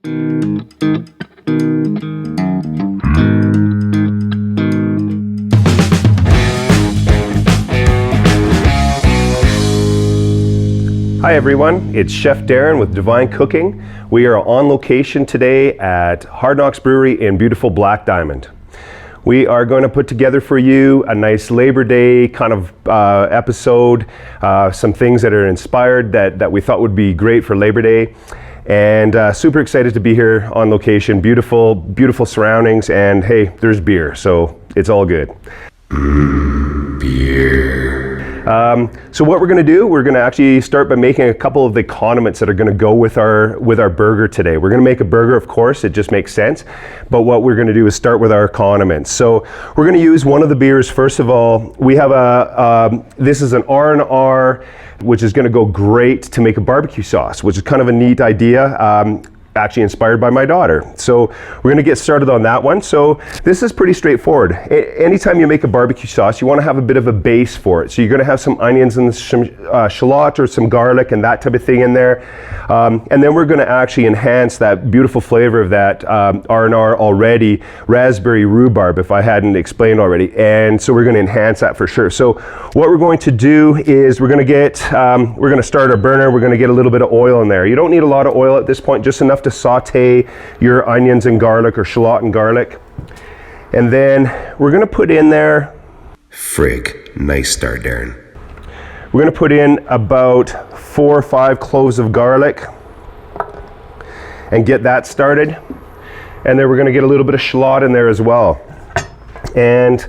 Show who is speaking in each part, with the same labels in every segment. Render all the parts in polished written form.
Speaker 1: Hi everyone, it's Chef Darren with Divine Cooking. We are on location today at Knox Brewery in beautiful Black Diamond. We are going to put together for you a nice Labor Day kind of episode, some things that are inspired that we thought would be great for Labor Day. And super excited to be here on location. Beautiful, beautiful surroundings, and hey, there's beer, so it's all good. Beer. So what we're going to do, we're going to actually start by making a couple of the condiments that are going to go with our burger today. We're going to make a burger, of course, it just makes sense. But what we're going to do is start with our condiments. So we're going to use one of the beers. First of all, we have this is an R&R, which is going to go great to make a barbecue sauce, which is kind of a neat idea. Actually inspired by my daughter. So we're going to get started on that one. So this is pretty straightforward. Anytime you make a barbecue sauce, you want to have a bit of a base for it. So you're going to have some onions and some shallot or some garlic and that type of thing in there. And then we're going to actually enhance that beautiful flavor of that R&R already, raspberry rhubarb, if I hadn't explained already. And so we're going to enhance that for sure. So what we're going to do is we're going to start our burner. We're going to get a little bit of oil in there. You don't need a lot of oil at this point, just enough to saute your onions and garlic or shallot and garlic. And then we're going to put in there...
Speaker 2: Frig, nice start, Darren.
Speaker 1: We're going to put in about 4 or 5 cloves of garlic and get that started. And then we're going to get a little bit of shallot in there as well. And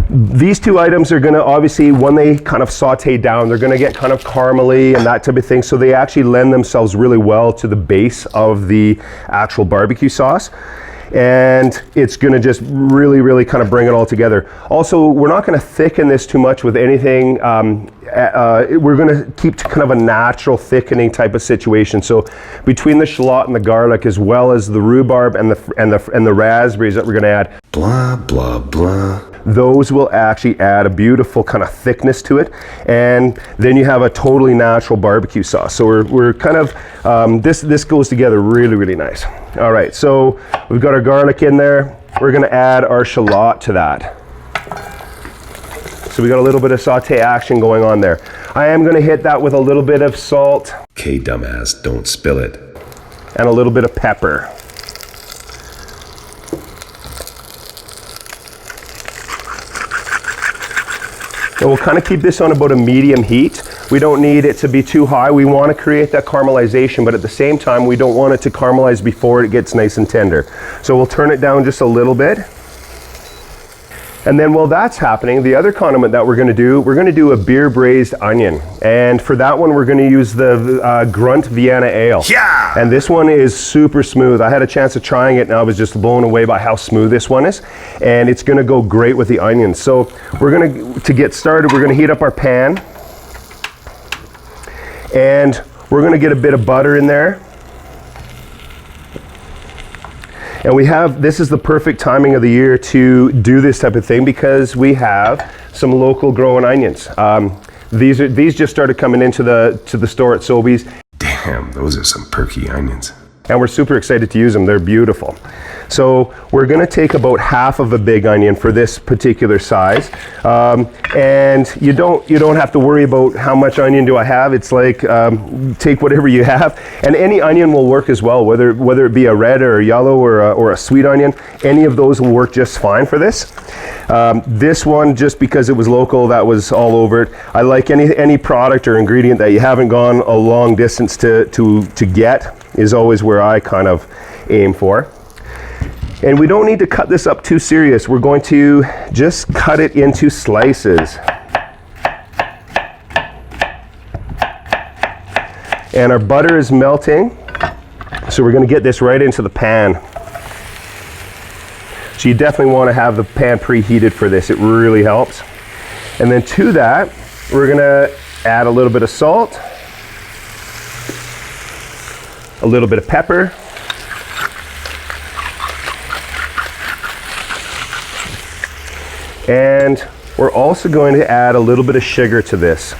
Speaker 1: these two items are going to obviously, when they kind of saute down, they're going to get kind of caramely and that type of thing. So they actually lend themselves really well to the base of the actual barbecue sauce. And it's going to just really, really kind of bring it all together. Also, we're not going to thicken this too much with anything. We're going to keep to kind of a natural thickening type of situation. So between the shallot and the garlic, as well as the rhubarb and the raspberries that we're going to add,
Speaker 2: blah blah blah,
Speaker 1: those will actually add a beautiful kind of thickness to it, and then you have a totally natural barbecue sauce. So we're kind of this goes together really, really nice. All right, so we've got our garlic in there. We're going to add our shallot to that. So we got a little bit of saute action going on there. I am going to hit that with a little bit of salt.
Speaker 2: Okay, dumbass, don't spill it.
Speaker 1: And a little bit of pepper. And we'll kind of keep this on about a medium heat. We don't need it to be too high. We want to create that caramelization, but at the same time, we don't want it to caramelize before it gets nice and tender. So we'll turn it down just a little bit. And then while that's happening, the other condiment that we're going to do a beer braised onion. And for that one, we're going to use the Grunt Vienna Ale.
Speaker 2: Yeah!
Speaker 1: And this one is super smooth. I had a chance of trying it and I was just blown away by how smooth this one is. And it's going to go great with the onions. So we're going to get started, we're going to heat up our pan. And we're going to get a bit of butter in there. And this is the perfect timing of the year to do this type of thing because we have some local growing onions. These just started coming into the store at Sobeys.
Speaker 2: Damn, those are some perky onions.
Speaker 1: And we're super excited to use them. They're beautiful. So we're going to take about half of a big onion for this particular size. And you don't have to worry about how much onion do I have. It's like take whatever you have. And any onion will work as well, whether it be a red or a yellow or a sweet onion. Any of those will work just fine for this. This one, just because it was local, that was all over it. I like any product or ingredient that you haven't gone a long distance to get is always where I kind of aim for. And we don't need to cut this up too serious. We're going to just cut it into slices. And our butter is melting, so we're going to get this right into the pan. So you definitely want to have the pan preheated for this. It really helps. And then to that, we're going to add a little bit of salt, a little bit of pepper, and we're also going to add a little bit of sugar to this.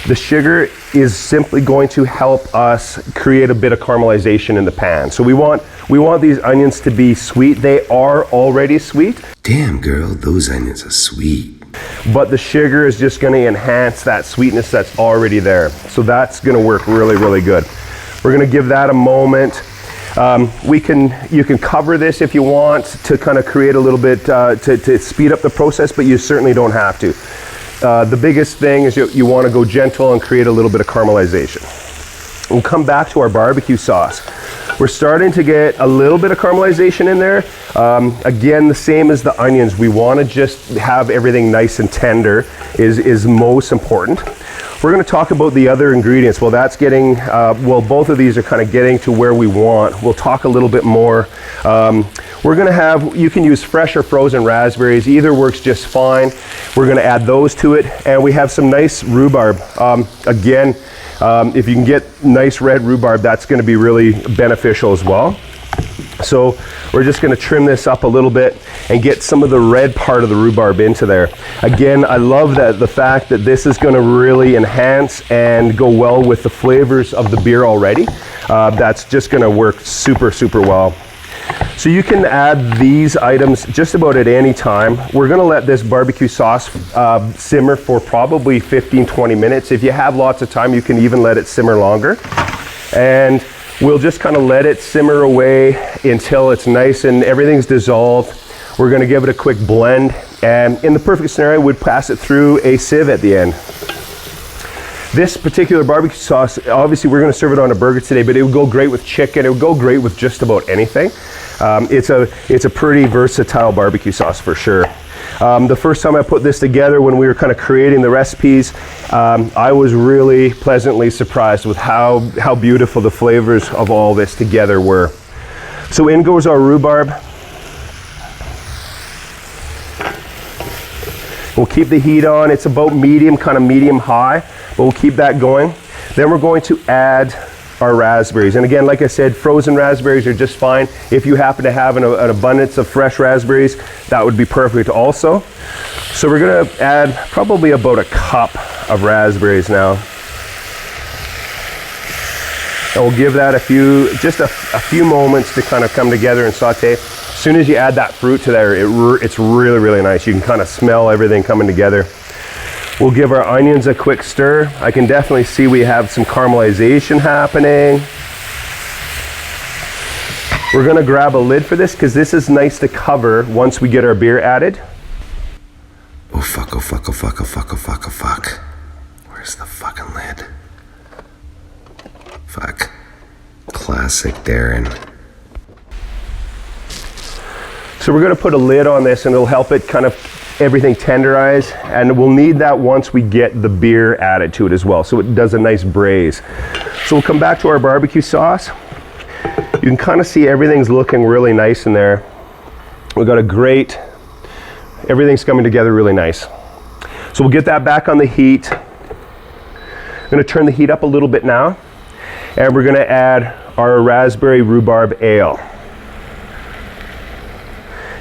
Speaker 1: The sugar is simply going to help us create a bit of caramelization in the pan. So we want these onions to be sweet. They are already sweet.
Speaker 2: Damn, girl, those onions are sweet.
Speaker 1: But the sugar is just going to enhance that sweetness that's already there. So that's going to work really, really good. We're going to give that a moment. You can cover this if you want to kind of create a little bit, to speed up the process, but you certainly don't have to. The biggest thing is you want to go gentle and create a little bit of caramelization. We'll come back to our barbecue sauce. We're starting to get a little bit of caramelization in there. Again, the same as the onions. We want to just have everything nice and tender is most important. We're going to talk about the other ingredients. Well, that's getting, both of these are kind of getting to where we want. We'll talk a little bit more. We're going to have, you can use fresh or frozen raspberries. Either works just fine. We're going to add those to it. And we have some nice rhubarb. Again, if you can get nice red rhubarb, that's going to be really beneficial as well. So we're just going to trim this up a little bit and get some of the red part of the rhubarb into there. Again, I love the fact that this is going to really enhance and go well with the flavors of the beer already. That's just going to work super, super well. So you can add these items just about at any time. We're going to let this barbecue sauce simmer for probably 15-20 minutes. If you have lots of time, you can even let it simmer longer. And we'll just kind of let it simmer away until it's nice and everything's dissolved. We're going to give it a quick blend, and in the perfect scenario, we'd pass it through a sieve at the end. This particular barbecue sauce, obviously we're going to serve it on a burger today, but it would go great with chicken. It would go great with just about anything. It's a pretty versatile barbecue sauce for sure. The first time I put this together, when we were kind of creating the recipes, I was really pleasantly surprised with how beautiful the flavors of all this together were. So in goes our rhubarb. We'll keep the heat on. It's about medium, kind of medium high, but we'll keep that going. Then we're going to add our raspberries. And again, like I said, frozen raspberries are just fine. If you happen to have an abundance of fresh raspberries, that would be perfect also. So we're going to add probably about a cup of raspberries now. And we'll give that just a few moments to kind of come together and saute. As soon as you add that fruit to there, it's really, really nice. You can kind of smell everything coming together. We'll give our onions a quick stir. I can definitely see we have some caramelization happening. We're going to grab a lid for this because this is nice to cover once we get our beer added.
Speaker 2: Oh fuck, oh fuck, oh fuck, oh fuck, oh fuck, oh fuck. Where's the fucking lid? Fuck. Classic Darren.
Speaker 1: So we're going to put a lid on this and it'll help it kind of everything tenderize, and we'll need that once we get the beer added to it as well, so it does a nice braise. So we'll come back to our barbecue sauce. You can kind of see everything's looking really nice in there. We've got everything's coming together really nice. So we'll get that back on the heat. I'm going to turn the heat up a little bit now, and we're going to add our raspberry rhubarb ale.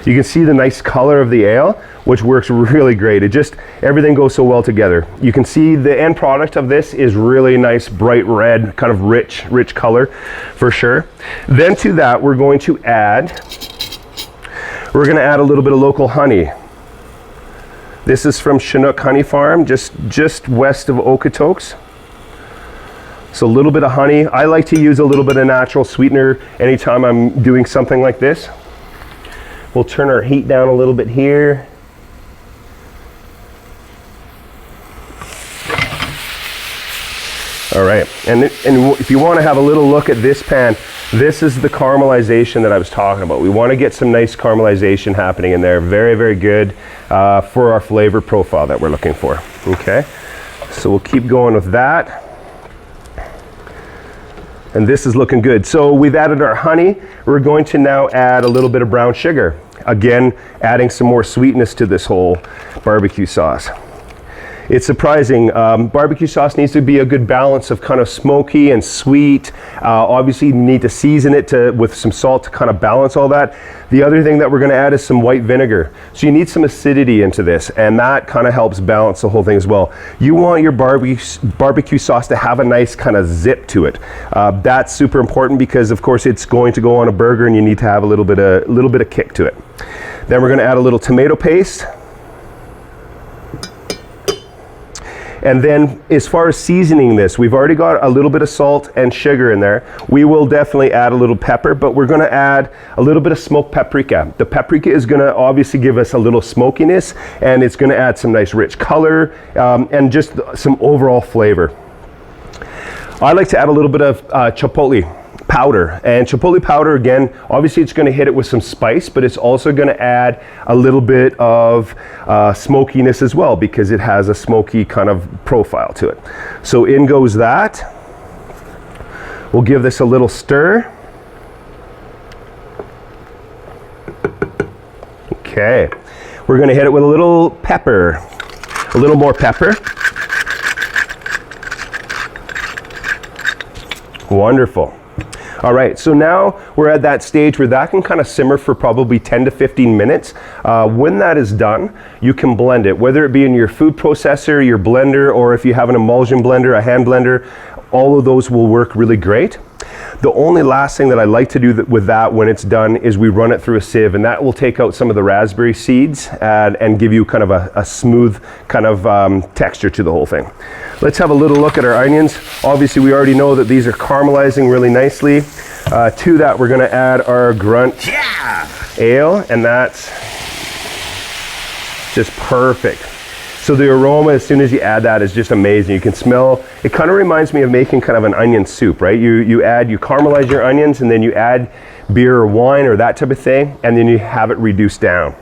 Speaker 1: You can see the nice color of the ale, which works really great. Everything goes so well together. You can see the end product of this is really nice, bright red, kind of rich color for sure. Then to that, we're going to add a little bit of local honey. This is from Chinook Honey Farm, just west of Okotoks. So a little bit of honey. I like to use a little bit of natural sweetener anytime I'm doing something like this. We'll turn our heat down a little bit here. All right, and if you want to have a little look at this pan, this is the caramelization that I was talking about. We want to get some nice caramelization happening in there. Very, very good for our flavor profile that we're looking for. Okay, so we'll keep going with that. And this is looking good. So we've added our honey. We're going to now add a little bit of brown sugar. Again, adding some more sweetness to this whole barbecue sauce. It's surprising. Barbecue sauce needs to be a good balance of kind of smoky and sweet. Obviously, you need to season it with some salt to kind of balance all that. The other thing that we're going to add is some white vinegar. So you need some acidity into this, and that kind of helps balance the whole thing as well. You want your barbecue sauce to have a nice kind of zip to it. That's super important because, of course, it's going to go on a burger, and you need to have a little bit of kick to it. Then we're going to add a little tomato paste. And then as far as seasoning this, we've already got a little bit of salt and sugar in there. We will definitely add a little pepper, but we're gonna add a little bit of smoked paprika. The paprika is gonna obviously give us a little smokiness, and it's gonna add some nice rich color and just some overall flavor. I like to add a little bit of chipotle powder, and chipotle powder, again, obviously it's going to hit it with some spice, but it's also going to add a little bit of smokiness as well, because it has a smoky kind of profile to it. So in goes that. We'll give this a little stir. Okay, we're going to hit it with a little pepper, a little more pepper. Wonderful. All right, so now we're at that stage where that can kind of simmer for probably 10 to 15 minutes. When that is done, you can blend it, whether it be in your food processor, your blender, or if you have an emulsion blender, a hand blender, all of those will work really great. The only last thing that I like to do with that when it's done is we run it through a sieve, and that will take out some of the raspberry seeds and give you kind of a smooth kind of texture to the whole thing. Let's have a little look at our onions. Obviously, we already know that these are caramelizing really nicely. To that, we're going to add our Grunt ale, and that's just perfect. So the aroma, as soon as you add that, is just amazing. You can smell, it kind of reminds me of making kind of an onion soup, right? You caramelize your onions, and then you add beer or wine or that type of thing, and then you have it reduced down.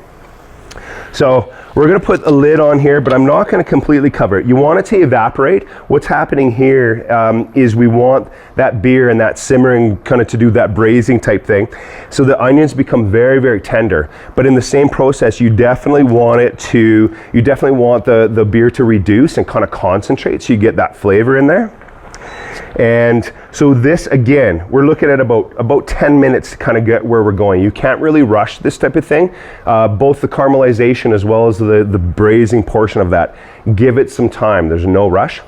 Speaker 1: So we're going to put a lid on here, but I'm not going to completely cover it. You want it to evaporate. What's happening here is we want that beer and that simmering kind of to do that braising type thing. So the onions become very, very tender. But in the same process, you definitely want the beer to reduce and kind of concentrate so you get that flavor in there. And so this, again, we're looking at about 10 minutes to kind of get where we're going. You can't really rush this type of thing. Both the caramelization as well as the braising portion of that, give it some time. There's no rush.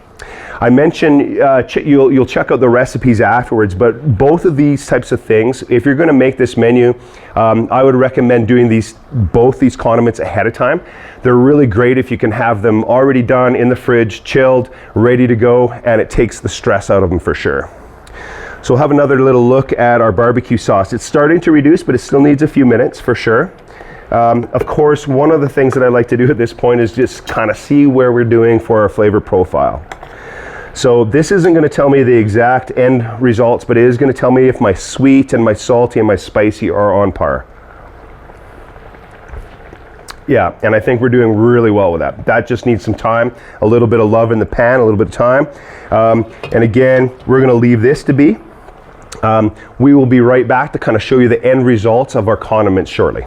Speaker 1: I mentioned you'll check out the recipes afterwards, but both of these types of things, if you're going to make this menu, I would recommend doing both these condiments ahead of time. They're really great if you can have them already done in the fridge, chilled, ready to go, and it takes the stress out of them for sure. So we'll have another little look at our barbecue sauce. It's starting to reduce, but it still needs a few minutes for sure. Of course, one of the things that I like to do at this point is just kind of see where we're doing for our flavor profile. So this isn't going to tell me the exact end results, but it is going to tell me if my sweet and my salty and my spicy are on par. Yeah, and I think we're doing really well with that. That just needs some time, a little bit of love in the pan, a little bit of time. And again, we're going to leave this to be. We will be right back to kind of show you the end results of our condiments shortly.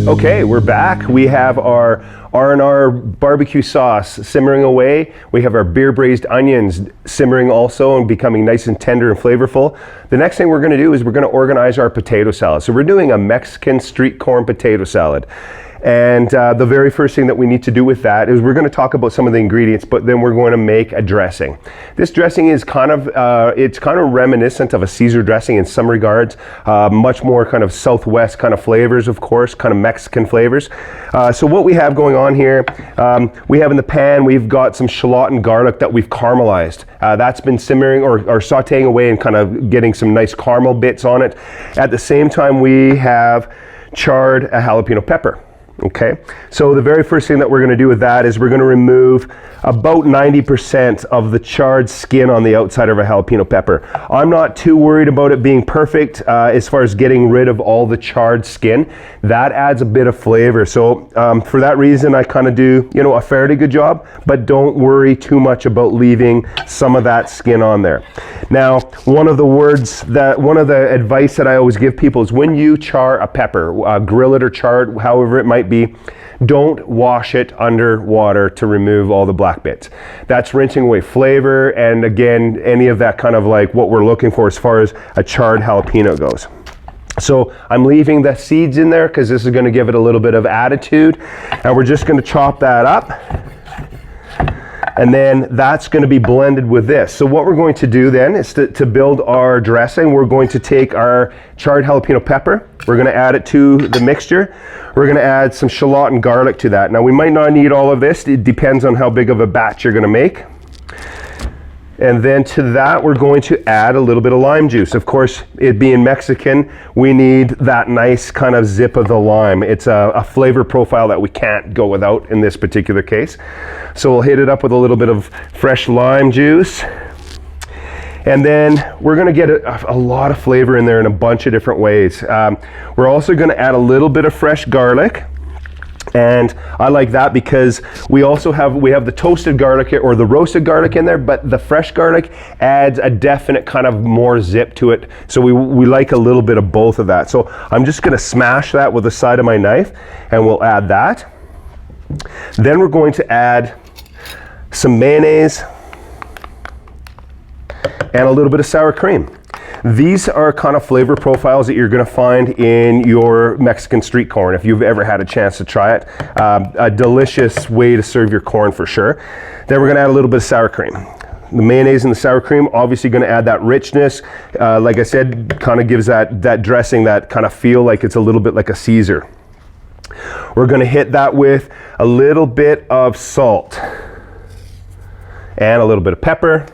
Speaker 1: Okay, we're back. We have our R&R barbecue sauce simmering away. We have our beer braised onions simmering also and becoming nice and tender and flavorful. The next thing we're going to do is we're going to organize our potato salad. So we're doing a Mexican street corn potato salad. And the very first thing that we need to do with that is we're going to talk about some of the ingredients, but then we're going to make a dressing. This dressing is kind of reminiscent of a Caesar dressing in some regards, much more kind of Southwest kind of flavors, of course, kind of Mexican flavors. So what we have going on here, we have in the pan, we've got some shallot and garlic that we've caramelized. That's been simmering or sauteing away and kind of getting some nice caramel bits on it. At the same time, we have charred a jalapeno pepper. Okay, so the very first thing that we're going to do with that is we're going to remove about 90% of the charred skin on the outside of a jalapeno pepper. I'm not too worried about it being perfect as far as getting rid of all the charred skin. That adds a bit of flavor. So for that reason, I kind of do, you know, a fairly good job, but don't worry too much about leaving some of that skin on there. Now, one of the advice that I always give people is when you char a pepper, grill it or char it, however it might be, don't wash it under water to remove all the black bits. That's rinsing away flavor and again, any of that kind of like what we're looking for as far as a charred jalapeno goes. So I'm leaving the seeds in there because this is going to give it a little bit of attitude, and we're just going to chop that up. And then that's going to be blended with this. So what we're going to do then is to build our dressing, we're going to take our charred jalapeno pepper, we're going to add it to the mixture, we're going to add some shallot and garlic to that. Now we might not need all of this, it depends on how big of a batch you're going to make. And then to that we're going to add a little bit of lime juice. Of course, it being Mexican, we need that nice kind of zip of the lime. It's a flavor profile that we can't go without in this particular case. So we'll hit it up with a little bit of fresh lime juice. And then we're going to get a lot of flavor in there in a bunch of different ways. We're also going to add a little bit of fresh garlic. And I like that because we have the toasted garlic or the roasted garlic in there, but the fresh garlic adds a definite kind of more zip to it. So we like a little bit of both of that. So I'm just going to smash that with the side of my knife, and we'll add that. Then we're going to add some mayonnaise and a little bit of sour cream. These are kind of flavor profiles that you're going to find in your Mexican street corn if you've ever had a chance to try it. A delicious way to serve your corn for sure. Then we're going to add a little bit of sour cream. The mayonnaise and the sour cream obviously going to add that richness. Like I said, kind of gives that dressing that kind of feel like it's a little bit like a Caesar. We're going to hit that with a little bit of salt and a little bit of pepper.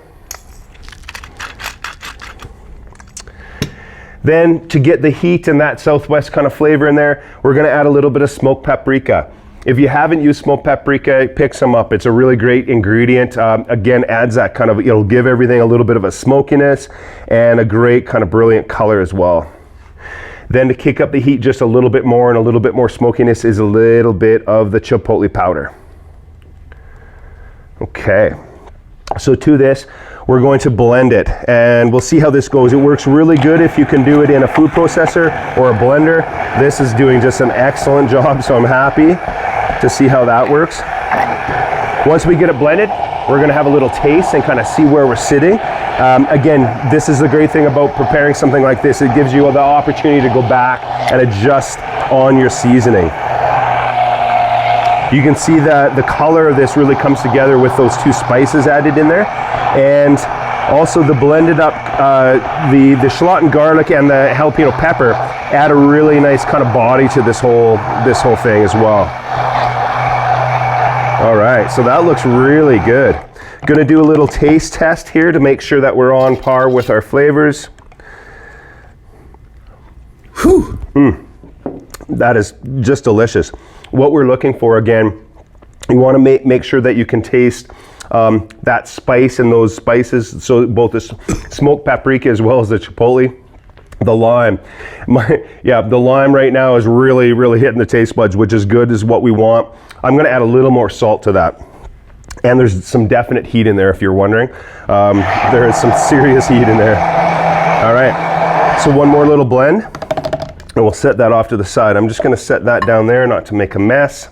Speaker 1: Then to get the heat and that Southwest kind of flavor in there, we're going to add a little bit of smoked paprika. If you haven't used smoked paprika, pick some up. It's a really great ingredient. Again, adds that kind of, it'll give everything a little bit of a smokiness and a great kind of brilliant color as well. Then to kick up the heat just a little bit more and a little bit more smokiness is a little bit of the chipotle powder. Okay, so to this, we're going to blend it and we'll see how this goes. It works really good if you can do it in a food processor or a blender. This is doing just an excellent job, so I'm happy to see how that works. Once we get it blended, we're going to have a little taste and kind of see where we're sitting. Again, this is the great thing about preparing something like this. It gives you the opportunity to go back and adjust on your seasoning. You can see that the color of this really comes together with those two spices added in there. And also the blended up, the shallot and garlic and the jalapeno pepper add a really nice kind of body to this whole thing as well. All right, so that looks really good. Gonna do a little taste test here to make sure that we're on par with our flavors. Whew. That is just delicious. What we're looking for, again, you want to make sure that you can taste that spice and those spices, so both the smoked paprika as well as the chipotle. The lime, the lime right now is really, really hitting the taste buds, which is good, is what we want. I'm going to add a little more salt to that. And there's some definite heat in there, if you're wondering. There is some serious heat in there. All right, so one more little blend, and we'll set that off to the side. I'm just going to set that down there, not to make a mess.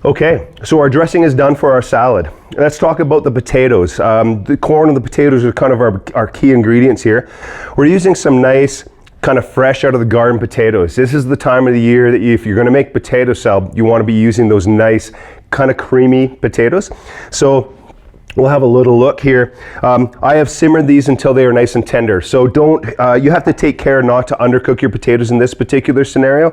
Speaker 1: Okay, so our dressing is done for our salad. Let's talk about the potatoes. The corn and the potatoes are kind of our key ingredients here. We're using some nice, kind of fresh out of the garden potatoes. This is the time of the year that if you're going to make potato salad, you want to be using those nice, kind of creamy potatoes. So We'll have a little look here. I have simmered these until they are nice and tender. So don't, you have to take care not to undercook your potatoes in this particular scenario,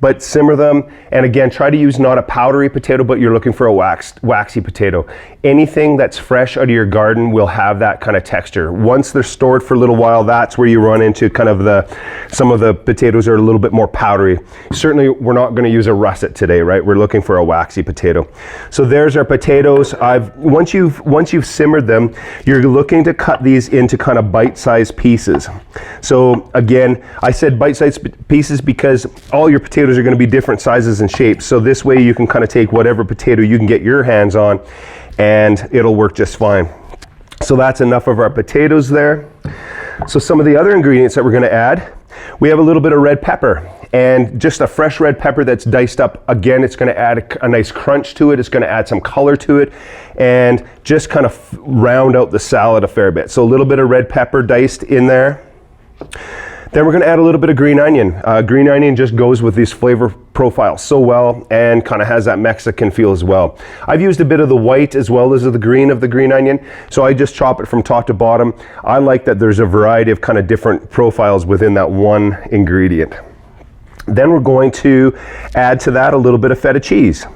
Speaker 1: but simmer them. And again, try to use not a powdery potato, but you're looking for a waxy potato. Anything that's fresh out of your garden will have that kind of texture. Once they're stored for a little while, that's where you run into kind of some of the potatoes are a little bit more powdery. Certainly, we're not going to use a russet today, right? We're looking for a waxy potato. So there's our potatoes. Once you've simmered them, you're looking to cut these into kind of bite-sized pieces. So again, I said bite-sized pieces because all your potatoes are going to be different sizes and shapes. So this way you can kind of take whatever potato you can get your hands on and it'll work just fine. So that's enough of our potatoes there. So some of the other ingredients that we're going to add, we have a little bit of red pepper. And just a fresh red pepper that's diced up. Again, it's going to add a nice crunch to it. It's going to add some color to it and just kind of round out the salad a fair bit. So a little bit of red pepper diced in there. Then we're going to add a little bit of green onion. Green onion just goes with these flavor profiles so well and kind of has that Mexican feel as well. I've used a bit of the white as well as the green of the green onion, so I just chop it from top to bottom. I like that there's a variety of kind of different profiles within that one ingredient. Then we're going to add to that a little bit of feta cheese.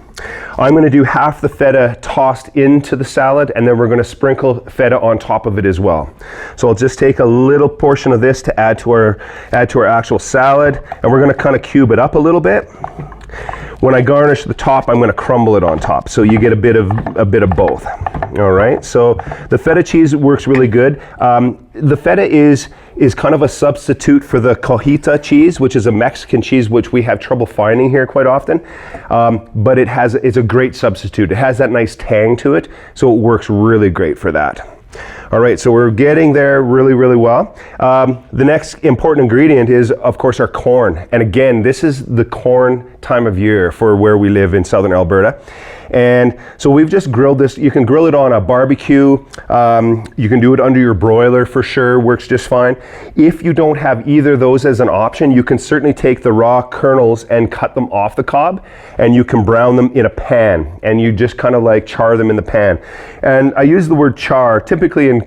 Speaker 1: I'm going to do half the feta tossed into the salad, and then we're going to sprinkle feta on top of it as well. So I'll just take a little portion of this to add to our actual salad, and we're going to kind of cube it up a little bit. When I garnish the top, I'm going to crumble it on top, so you get a bit of both. All right, so the feta cheese works really good. The feta is kind of a substitute for the cojita cheese, which is a Mexican cheese which we have trouble finding here quite often. But it's a great substitute. It has that nice tang to it, so it works really great for that. All right, so we're getting there really, really well. The next important ingredient is, of course, our corn. And again, this is the corn time of year for where we live in southern Alberta. And so we've just grilled this. You can grill it on a barbecue. You can do it under your broiler for sure, works just fine. If you don't have either of those as an option, you can certainly take the raw kernels and cut them off the cob, and you can brown them in a pan, and you just kind of like char them in the pan. And I use the word char. Typically in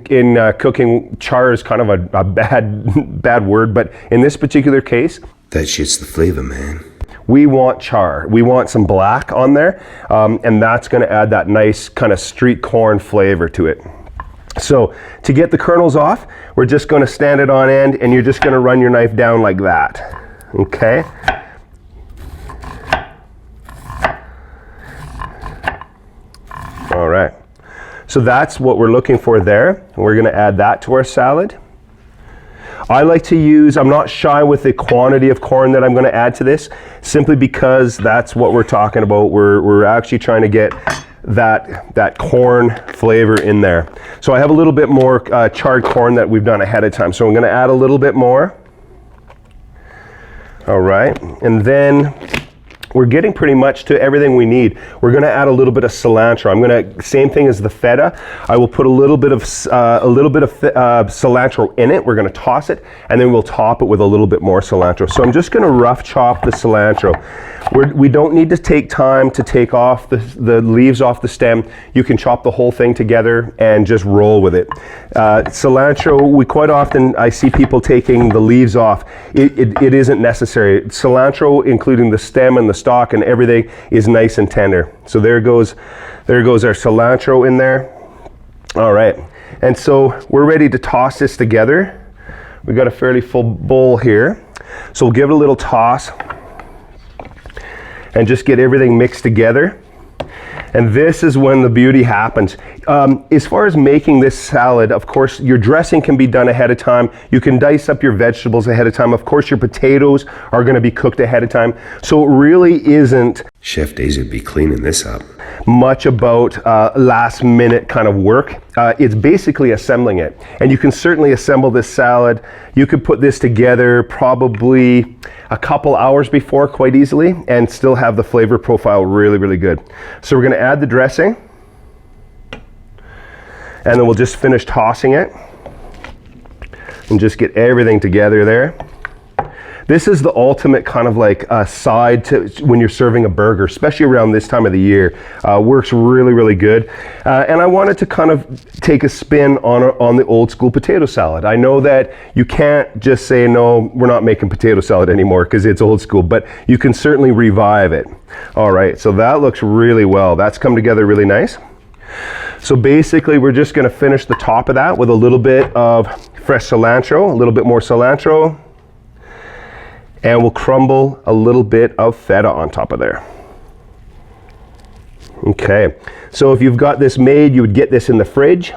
Speaker 1: cooking, char is kind of a bad word, but in this particular case,
Speaker 2: That shit's the flavor, man.
Speaker 1: we want char. We want some black on there, and that's going to add that nice kind of street corn flavor to it. So to get the kernels off, we're just going to stand it on end, and you're just going to run your knife down like that. Okay? All right. So that's what we're looking for there. We're going to add that to our salad. I like to use, I'm not shy with the quantity of corn that I'm going to add to this, simply because that's what we're talking about. We're actually trying to get that corn flavor in there. So I have a little bit more charred corn that we've done ahead of time. So I'm going to add a little bit more. All right, and then we're getting pretty much to everything we need. We're going to add a little bit of cilantro. I'm going to, same thing as the feta. I will put a little bit of cilantro in it. We're going to toss it, and then we'll top it with a little bit more cilantro. So I'm just going to rough chop the cilantro. We don't need to take time to take off the leaves off the stem. You can chop the whole thing together and just roll with it. Cilantro, we quite often, I see people taking the leaves off. It isn't necessary. Cilantro, including the stem and the stalk and everything, is nice and tender. So there goes our cilantro in there. All right, and so we're ready to toss this together. We've got a fairly full bowl here, so we'll give it a little toss and just get everything mixed together. And this is when the beauty happens. As far as making this salad, of course, your dressing can be done ahead of time. You can dice up your vegetables ahead of time. Of course, your potatoes are going to be cooked ahead of time. So it really isn't
Speaker 2: Chef Daisy would be cleaning this up.
Speaker 1: much about last minute kind of work. It's basically assembling it. And you can certainly assemble this salad. You could put this together probably a couple hours before quite easily and still have the flavor profile really, really good. So we're going to add the dressing, and then we'll just finish tossing it and just get everything together there. This is the ultimate kind of like side to when you're serving a burger, especially around this time of the year. Works really, really good. And I wanted to kind of take a spin on the old school potato salad. I know that you can't just say, no, we're not making potato salad anymore because it's old school, but you can certainly revive it. All right, so that looks really well. That's come together really nice. So basically we're just gonna finish the top of that with a little bit of fresh cilantro, a little bit more cilantro, and we'll crumble a little bit of feta on top of there. Okay, so if you've got this made, you would get this in the fridge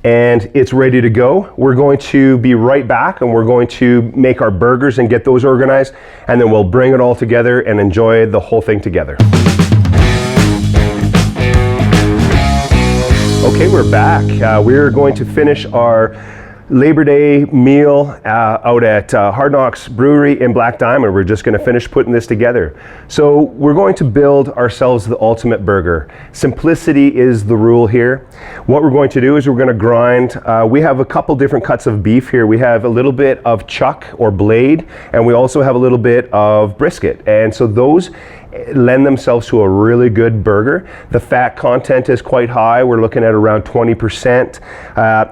Speaker 1: and it's ready to go. We're going to be right back and we're going to make our burgers and get those organized, and then we'll bring it all together and enjoy the whole thing together. Okay, we're back. We're going to finish our Labor Day meal out at Hard Knox Brewery in Black Diamond. We're just going to finish putting this together. So we're going to build ourselves the ultimate burger. Simplicity is the rule here. What we're going to do is we're going to grind. We have a couple different cuts of beef here. We have a little bit of chuck or blade, and we also have a little bit of brisket. And so those lend themselves to a really good burger. The fat content is quite high. We're looking at around 20%,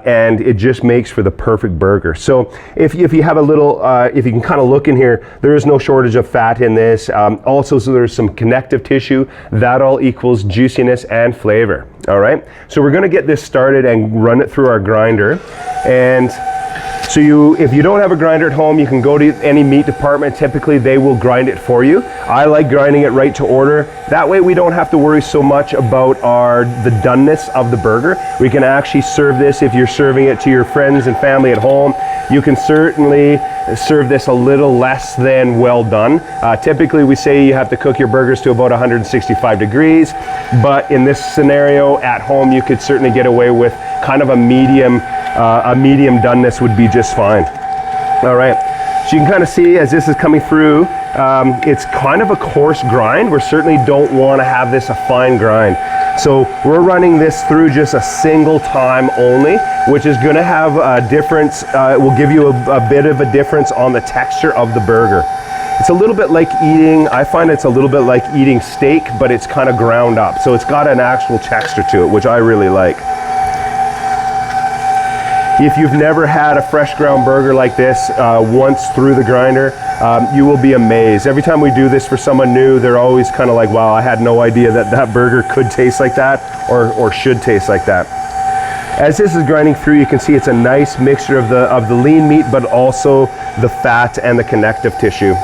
Speaker 1: and it just makes for the perfect burger. So if you have a little, if you can kind of look in here, there is no shortage of fat in this. Also, so there's some connective tissue. That all equals juiciness and flavor. All right, so we're gonna get this started and run it through our grinder. And so if you don't have a grinder at home, you can go to any meat department. Typically, they will grind it for you. I like grinding it right to order. That way, we don't have to worry so much about the doneness of the burger. We can actually serve this if you're serving it to your friends and family at home. You can certainly serve this a little less than well done. Typically, we say you have to cook your burgers to about 165 degrees, but in this scenario at home, you could certainly get away with kind of a medium doneness would be just fine. All right, so you can kind of see as this is coming through, it's kind of a coarse grind. We certainly don't want to have this a fine grind. So we're running this through just a single time only, which is going to have a difference. It will give you a bit of a difference on the texture of the burger. It's a little bit like I find it's a little bit like eating steak, but it's kind of ground up. So it's got an actual texture to it, which I really like. If you've never had a fresh ground burger like this once through the grinder, you will be amazed. Every time we do this for someone new, they're always kind of like, wow, I had no idea that burger could taste like that or should taste like that. As this is grinding through, you can see it's a nice mixture of the lean meat, but also the fat and the connective tissue.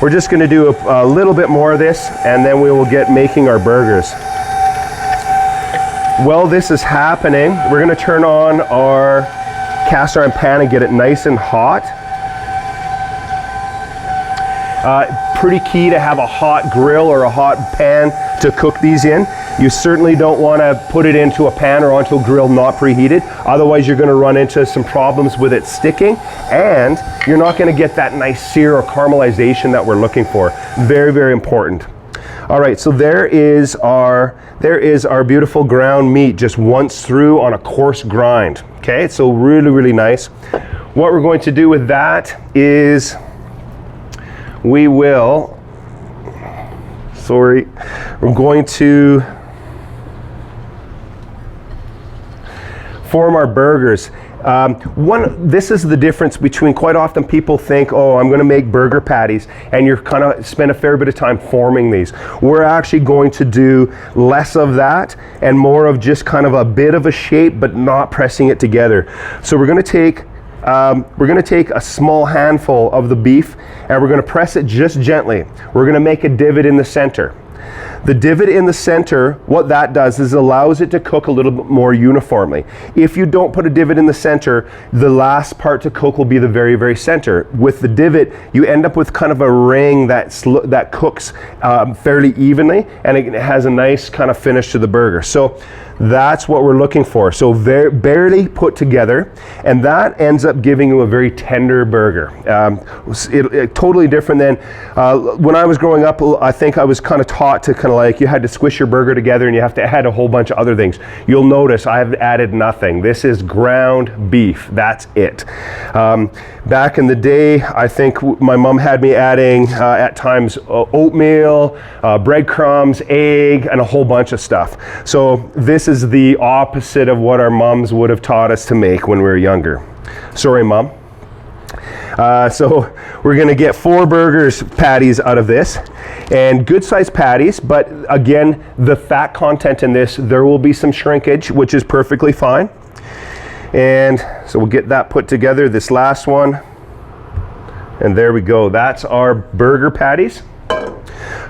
Speaker 1: We're just going to do a little bit more of this, and then we will get making our burgers. While this is happening, we're going to turn on our cast iron pan and get it nice and hot. Pretty key to have a hot grill or a hot pan to cook these in. You certainly don't want to put it into a pan or onto a grill not preheated. Otherwise, you're going to run into some problems with it sticking, and you're not going to get that nice sear or caramelization that we're looking for. Very, very important. All right, so there is our beautiful ground meat just once through on a coarse grind. Okay, so really, really nice. What we're going to do with that is we're going to form our burgers. This is the difference between, quite often people think, oh, I'm going to make burger patties, and you're kind of spend a fair bit of time forming these. We're actually going to do less of that and more of just kind of a bit of a shape, but not pressing it together. So we're going to take a small handful of the beef, and we're going to press it just gently. We're going to make a divot in the center. The divot in the center, what that does is allows it to cook a little bit more uniformly. If you don't put a divot in the center, the last part to cook will be the very, very center. With the divot, you end up with kind of a ring that cooks fairly evenly, and it has a nice kind of finish to the burger. So that's what we're looking for. So barely put together, and that ends up giving you a very tender burger. Totally different than when I was growing up. I think I was kind of taught to kind kind of like you had to squish your burger together and you have to add a whole bunch of other things. You'll notice I've added nothing. This is ground beef. That's it. Back in the day, I think my mom had me adding at times oatmeal, breadcrumbs, egg, and a whole bunch of stuff. So this is the opposite of what our moms would have taught us to make when we were younger. Sorry, Mom. So we're gonna get 4 burgers patties out of this, and good sized patties, but again, the fat content in this, there will be some shrinkage, which is perfectly fine. And so we'll get that put together, this last one, and there we go. That's our burger patties.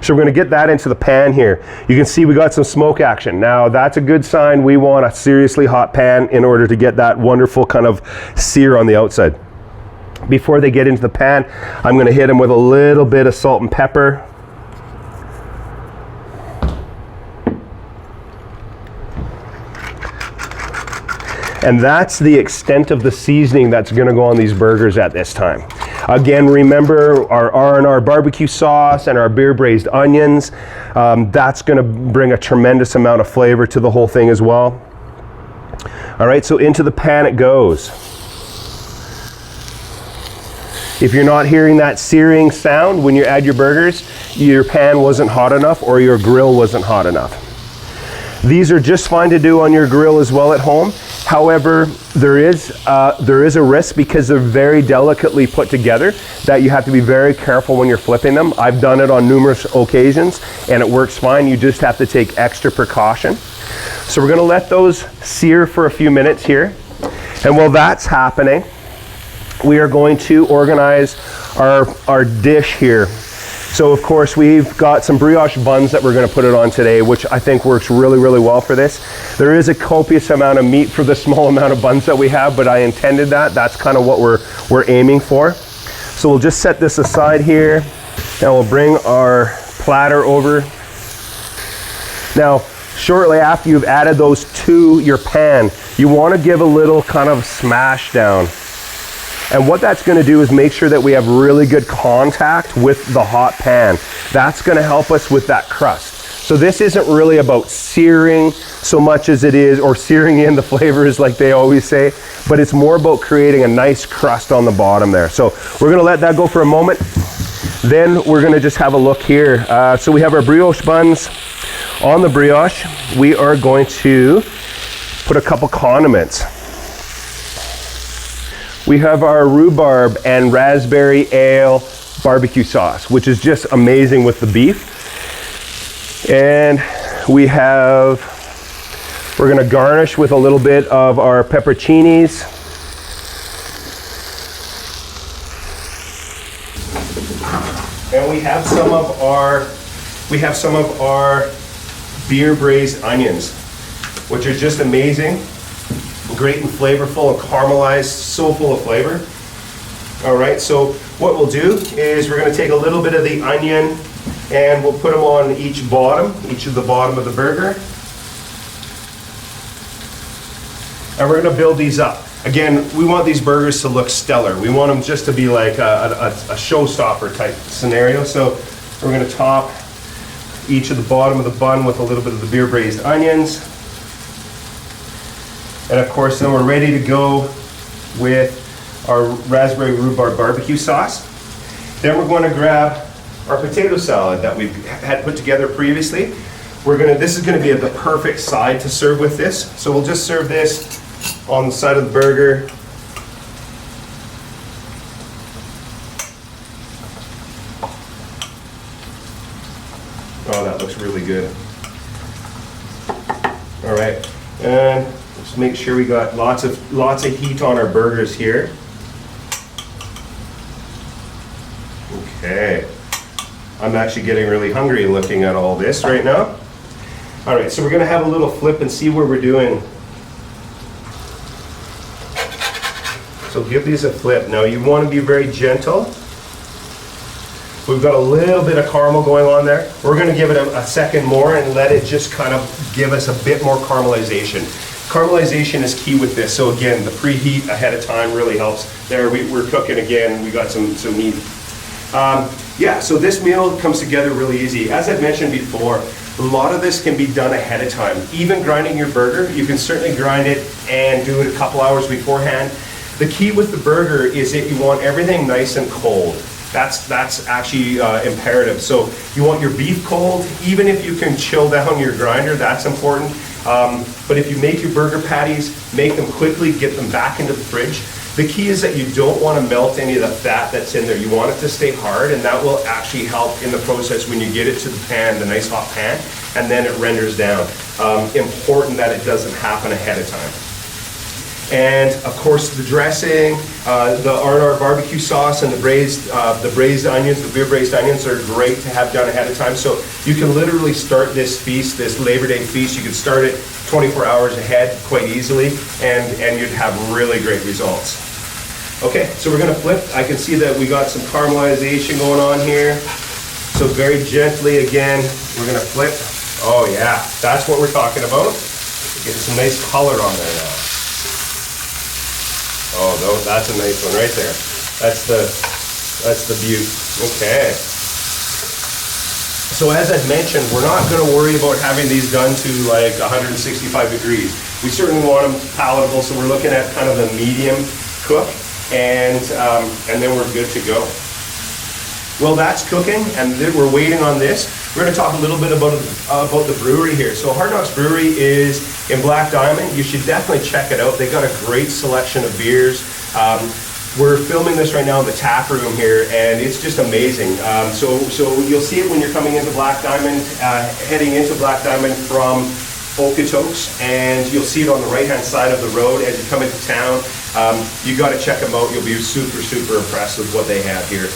Speaker 1: So we're gonna get that into the pan here. You can see we got some smoke action. Now that's a good sign. We want a seriously hot pan in order to get that wonderful kind of sear on the outside. Before they get into the pan, I'm gonna hit them with a little bit of salt and pepper. And that's the extent of the seasoning that's gonna go on these burgers at this time. Again, remember our R&R barbecue sauce and our beer braised onions. That's gonna bring a tremendous amount of flavor to the whole thing as well. All right, so into the pan it goes. If you're not hearing that searing sound when you add your burgers, your pan wasn't hot enough or your grill wasn't hot enough. These are just fine to do on your grill as well at home. However, there is a risk because they're very delicately put together that you have to be very careful when you're flipping them. I've done it on numerous occasions and it works fine. You just have to take extra precaution. So we're gonna let those sear for a few minutes here. And while that's happening, we are going to organize our dish here. So of course we've got some brioche buns that we're going to put it on today, which I think works really, really well for this. There is a copious amount of meat for the small amount of buns that we have, but I intended that. That's kind of what we're aiming for. So we'll just set this aside here and we'll bring our platter over. Now, shortly after you've added those to your pan, you want to give a little kind of smash down. And what that's going to do is make sure that we have really good contact with the hot pan. That's going to help us with that crust. So this isn't really about searing so much as it is, or searing in the flavors like they always say, but it's more about creating a nice crust on the bottom there. So we're going to let that go for a moment. Then we're going to just have a look here. So we have our brioche buns. On the brioche, we are going to put a couple condiments. We have our rhubarb and raspberry ale barbecue sauce, which is just amazing with the beef. And we're gonna garnish with a little bit of our pepperoncinis. And we have some of our beer braised onions, which are just amazing. Great and flavorful and caramelized, so full of flavor. All right, so what we'll do is we're going to take a little bit of the onion and we'll put them on each of the bottom of the burger. And we're going to build these up. Again, we want these burgers to look stellar. We want them just to be like a showstopper type scenario. So we're going to top each of the bottom of the bun with a little bit of the beer braised onions. And of course, then we're ready to go with our raspberry rhubarb barbecue sauce. Then we're going to grab our potato salad that we've had put together previously. This is going to be the perfect side to serve with this. So we'll just serve this on the side of the burger. Oh, that looks really good. All right, and just make sure we got lots of heat on our burgers here. Okay, I'm actually getting really hungry looking at all this right now. All right, so we're gonna have a little flip and see where we're doing. So give these a flip. Now you want to be very gentle. We've got a little bit of caramel going on there. We're going to give it a second more and let it just kind of give us a bit more caramelization. Caramelization is key with this. So again, the preheat ahead of time really helps. There, we're cooking again. We got some meat. Yeah, so this meal comes together really easy. As I've mentioned before, A lot of this can be done ahead of time. Even grinding your burger, you can certainly grind it and do it a couple hours beforehand. The key with the burger is that you want everything nice and cold. That's actually imperative. So you want your beef cold. Even if you can chill down your grinder, that's important. But if you make your burger patties, make them quickly, get them back into the fridge. The key is that you don't want to melt any of the fat that's in there. You want it to stay hard, and that will actually help in the process when you get it to the pan, the nice hot pan, and then it renders down. Important that it doesn't happen ahead of time. And of course the dressing, the R&R barbecue sauce and the braised onions, the beer braised onions are great to have done ahead of time. So you can literally start this feast, this Labor Day feast, you can start it 24 hours ahead quite easily, and you'd have really great results. Okay, so we're gonna flip. I can see that we got some caramelization going on here. So very gently again, we're gonna flip. Oh yeah, that's what we're talking about. Get some nice color on there now. Oh, no, that's a nice one right there. That's the beaut. Okay. So as I've mentioned, we're not going to worry about having these done to like 165 degrees. We certainly want them palatable, so we're looking at kind of a medium cook, and then we're good to go. Well, that's cooking, and then we're waiting on this. We're going to talk a little bit about the brewery here. So Hard Knocks Brewery is in Black Diamond. You should definitely check it out. They got a great selection of beers. We're filming this right now in the tap room here, and it's just amazing. So you'll see it when you're coming into Black Diamond, heading into Black Diamond from Okotoks, and you'll see it on the right-hand side of the road as you come into town. You got to check them out. You'll be super, super impressed with what they have here.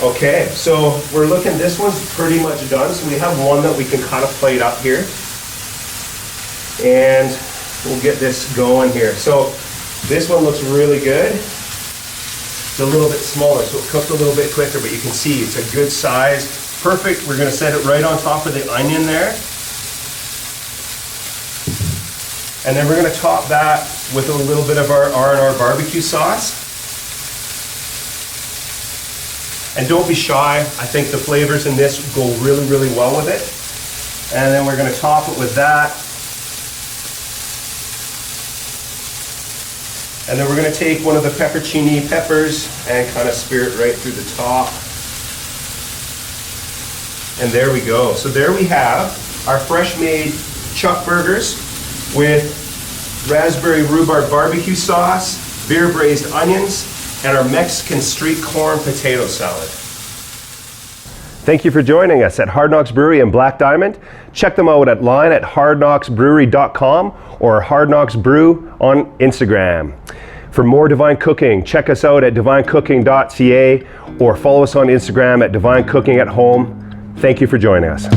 Speaker 1: Okay, so we're looking, this one's pretty much done. So we have one that we can kind of plate up here. And we'll get this going here. So this one looks really good. It's a little bit smaller, so it cooked a little bit quicker, but you can see it's a good size. Perfect, we're gonna set it right on top of the onion there. And then we're gonna top that with a little bit of our R&R barbecue sauce. And don't be shy, I think the flavors in this go really, really well with it. And then we're gonna top it with that. And then we're gonna take one of the peppercini peppers and kind of spear it right through the top. And there we go. So there we have our fresh made chuck burgers with raspberry rhubarb barbecue sauce, beer braised onions, and our Mexican street corn potato salad.
Speaker 3: Thank you for joining us at Hard Knocks Brewery in Black Diamond. Check them out online at hardknocksbrewery.com or Hard Knocks Brew on Instagram. For more Divine Cooking, check us out at divinecooking.ca or follow us on Instagram at Divine Cooking at Home. Thank you for joining us.